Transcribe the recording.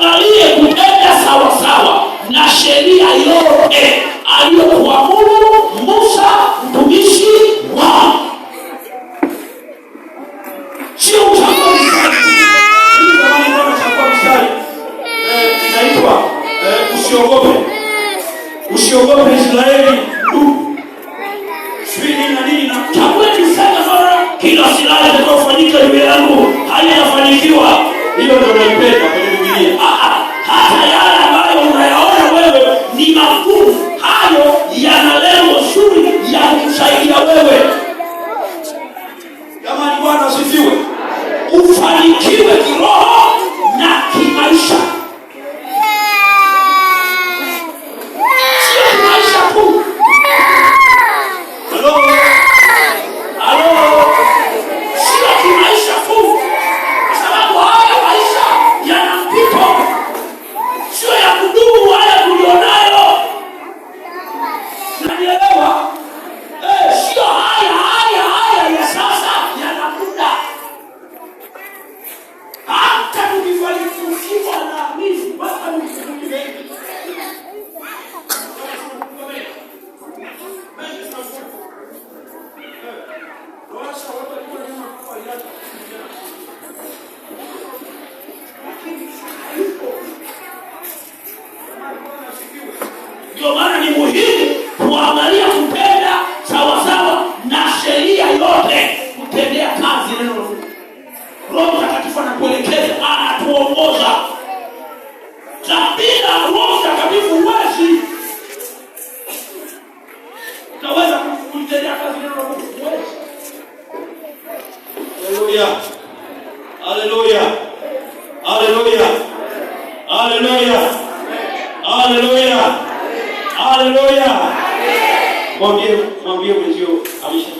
Kutenda sawa sawa na sheria yote aliyokuamuru Musa mtumishi wao. Sio uchagua mstari. Hii zamani kama chagua mstari. Inaitwa usiogope. Usiogope Israeli ndugu. Sisi na nini na chagueni sana mara kila silaha itakayofanyika juu yangu haitafanikiwa. Hiyo ndio naipenda kwenye Biblia. Hata yale ambayo unayaona wewe ni magumu, hayo yana lengo zuri ya kukusaidia wewe. Jamani, Bwana asifiwe. Ufanikiwe kiroho na kimaisha. Sio kimaisha tu. Halo. Sio kimaisha tu. Sababu haya maisha yana mpito. Sio ya kudumu haya tulionayo. Unanielewa? Sio haya ya sasa yana muda. Hata tukifanikiwa na mimi basi msikimbie. Ndio maana ni muhimu kuangalia kutenda sawa sawa na sheria yote, kutendea kazi neno la Mungu. Roho Mtakatifu anakuelekeza, anatuongoza. Bila Roho Mtakatifu huwezi utaweza kutendea kazi neno la Mungu. Haleluya. Haleluya. Haleluya. Haleluya. Haleluya. Haleluya. Mwambie mwenzio amesha